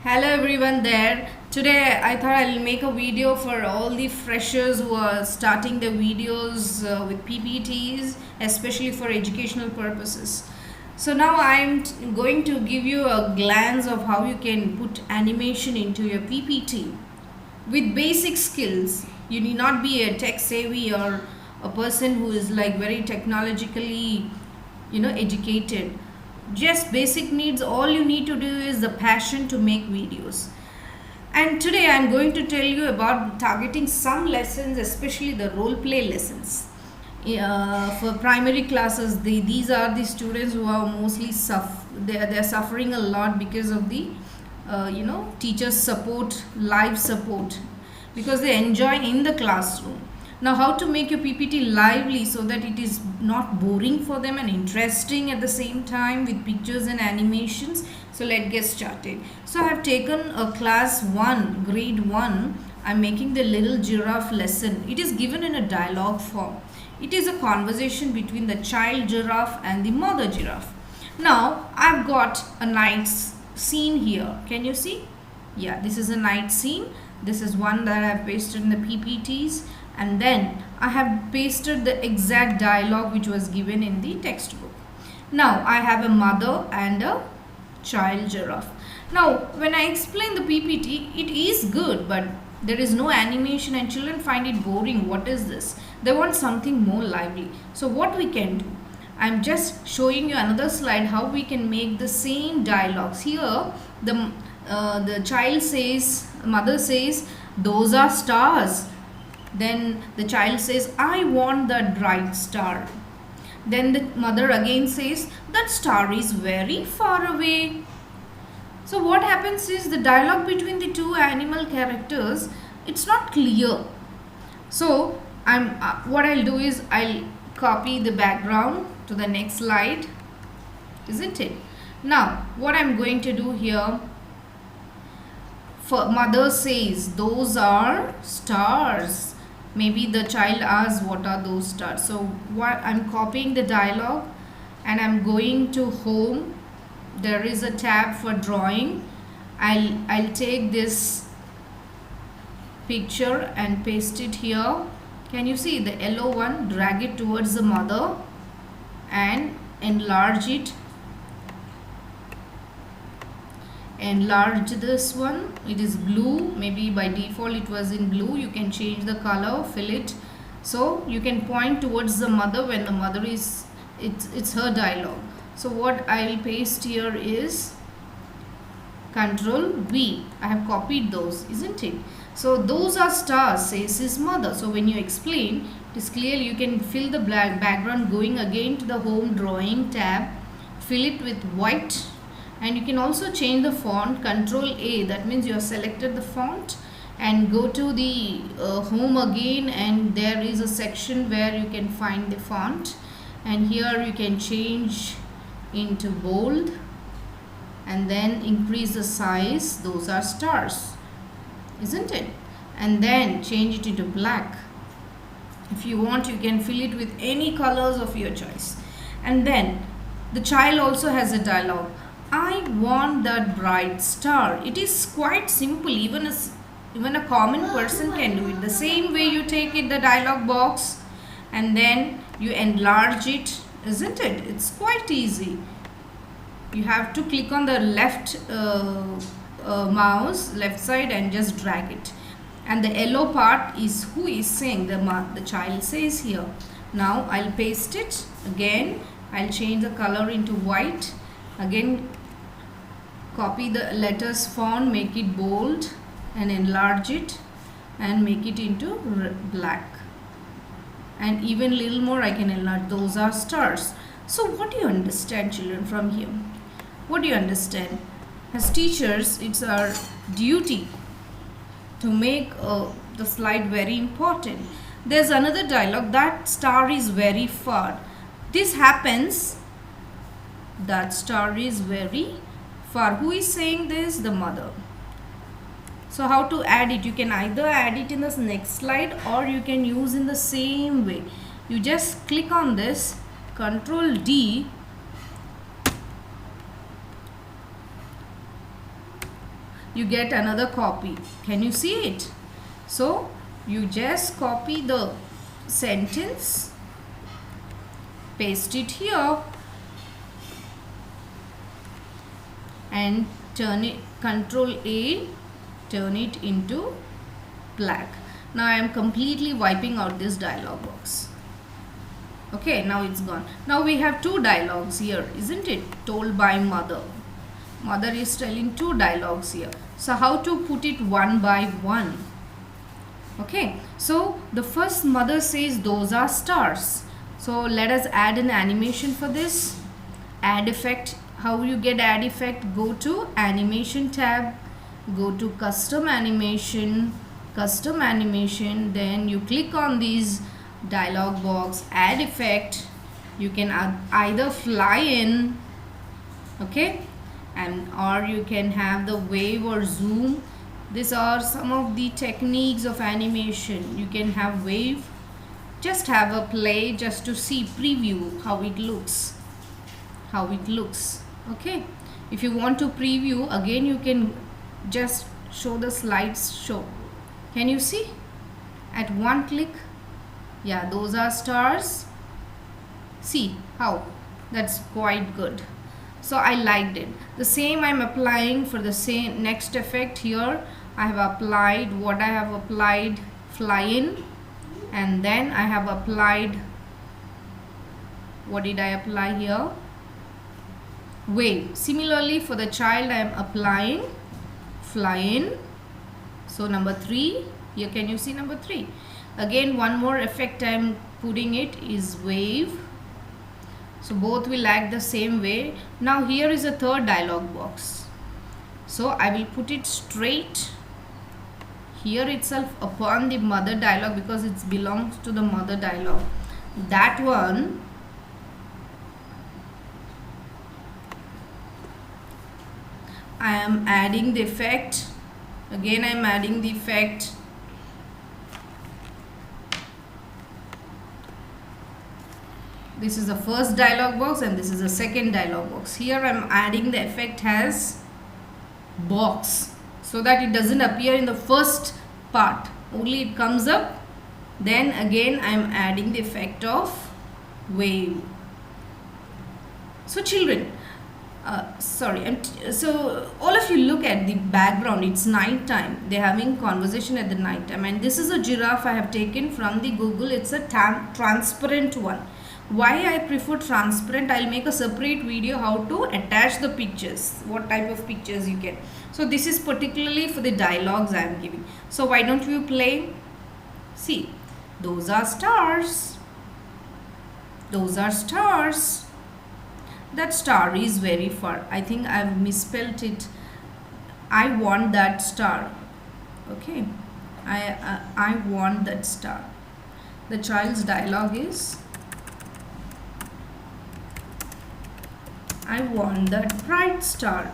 Hello everyone there. Today I thought I'll make a video for all the freshers who are starting their videos with PPTs, especially for educational purposes. So now going to give you a glance of how you can put animation into your PPT with basic skills. You need not be a tech savvy or a person who is like very technologically educated. Just basic needs. All you need to do is the passion to make videos. And today I'm going to tell you about targeting some lessons, especially the role play lessons. For primary classes, these are the students who are mostly they're suffering a lot because of the teachers support, live support, because they enjoy in the classroom. Now, how to make your PPT lively so that it is not boring for them and interesting at the same time with pictures and animations. So let's get started. So I have taken a class 1, grade 1. I'm making the little giraffe lesson. It is given in a dialogue form. It is a conversation between the child giraffe and the mother giraffe. Now I've got a night scene here. Can you see? Yeah, this is a night scene. This is one that I've pasted in the PPTs, and then I have pasted the exact dialogue which was given in the textbook. Now I have a mother and a child giraffe. Now when I explain the PPT, it is good, but there is no animation and children find it boring. What is this? They want something more lively. So what we can do, I'm just showing you another slide how we can make the same dialogues. Here the child says, mother says, those are stars. Then the child says, I want that bright star. Then the mother again says, that star is very far away. So what happens is the dialogue between the two animal characters, it's not clear. So what I'll do is I'll copy the background to the next slide, isn't it? Now what I'm going to do here, for mother says those are stars. Maybe the child asks what are those stars. So what I'm copying the dialogue and I'm going to home. There is a tab for drawing. I'll take this picture and paste it here. Can you see the yellow one? Drag it towards the mother and enlarge it. Enlarge this one. It is blue. Maybe by default it was in blue. You can change the color, fill it. So you can point towards the mother when the mother is, it's her dialogue. So what I will paste here is Control V. I have copied those, isn't it? So those are stars, says his mother. So when you explain, it is clear. You can fill the black background, going again to the home drawing tab, fill it with white, and you can also change the font. Control A, that means you have selected the font, and go to the home again, and there is a section where you can find the font, and here you can change into bold and then increase the size. Those are stars, isn't it? And then change it into black. If you want, you can fill it with any colors of your choice. And then the child also has a dialogue. I want that bright star. It is quite simple. Even a common person can do it. The same way you take it, the dialogue box, and then you enlarge it, isn't it? It's quite easy. You have to click on the left mouse, left side, and just drag it. And the yellow part is who is saying, the child says here. Now I'll paste it again. I'll change the color into white. Again, copy the letters font, make it bold, and enlarge it, and make it into black. And even a little more I can enlarge. Those are stars. So what do you understand, children, from here? What do you understand? As teachers, it's our duty to make the slide very important. There's another dialogue. That star is very far. This happens. That star is very far. Who is saying this? The mother. So how to add it? You can either add it in the next slide, or you can use in the same way. You just click on this, Control D, you get another copy. Can you see it? So you just copy the sentence, paste it here, and turn it, Control A, turn it into black. Now I am completely wiping out this dialog box. Okay, now it's gone. Now we have two dialogues here, isn't it? Told by mother. Mother is telling two dialogues here. So how to put it one by one? Okay, so the first mother says those are stars. So let us add an animation for this. Add effect. How you get add effect? Go to animation tab, go to custom animation, then you click on these dialog box, add effect. You can either fly in, okay, and or you can have the wave or zoom. These are some of the techniques of animation. You can have wave. Just have a play just to see, preview how it looks, okay. If you want to preview again, you can just show the slides show. Can you see at one click? Yeah, those are stars. See how that's quite good. So I liked it. The same I'm applying for the same next effect here. I have applied what I have applied, fly in, and then I have applied, what did I apply here? Wave. Similarly for the child I am applying fly in. So number 3, here can you see number 3? Again one more effect I am putting it is wave. So both will act the same way. Now here is a third dialog box. So I will put it straight here itself upon the mother dialog because it belongs to the mother dialog. That one I am adding the effect. Again I am adding the effect. This is the first dialog box and this is the second dialog box. Here I am adding the effect as box so that it doesn't appear in the first part, only it comes up. Then again I am adding the effect of wave. So children, so all of you look at the background. It's night time. They're having conversation at the night time, and this is a giraffe I have taken from the Google. It's a transparent one. Why I prefer transparent? I'll make a separate video how to attach the pictures, what type of pictures you get. So this is particularly for the dialogues I am giving. So why don't you play? See, those are stars. Those are stars. That star is very far. I think I've misspelled it. I want that star. Okay, I want that star. The child's dialogue is, I want that bright star.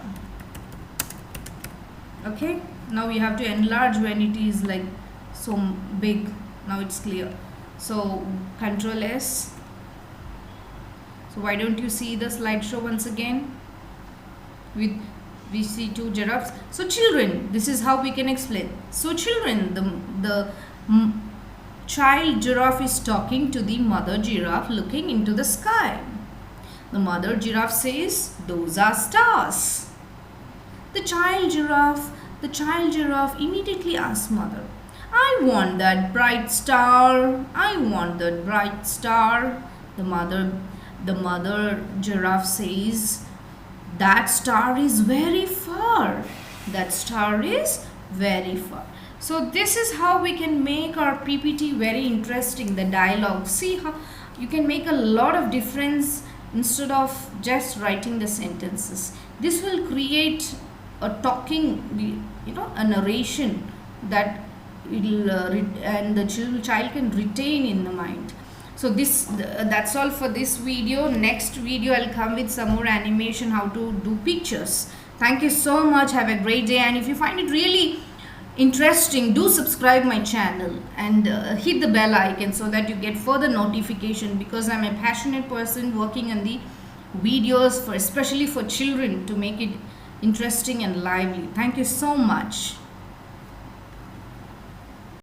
Okay, now we have to enlarge when it is like so big. Now it's clear. So Control S. So why don't you see the slideshow once again? We see two giraffes. So children, this is how we can explain. So children, the child giraffe is talking to the mother giraffe looking into the sky. The mother giraffe says, those are stars. The child giraffe immediately asks mother, I want that bright star. I want that bright star. The mother giraffe says, that star is very far. That star is very far. So this is how we can make our PPT very interesting, the dialogue. See how you can make a lot of difference instead of just writing the sentences. This will create a talking, a narration that will and the child can retain in the mind. So that's all for this video. Next video I'll come with some more animation, how to do pictures. Thank you so much. Have a great day, and if you find it really interesting, do subscribe my channel and hit the bell icon so that you get further notification, because I'm a passionate person working on the videos for especially for children to make it interesting and lively. Thank you so much.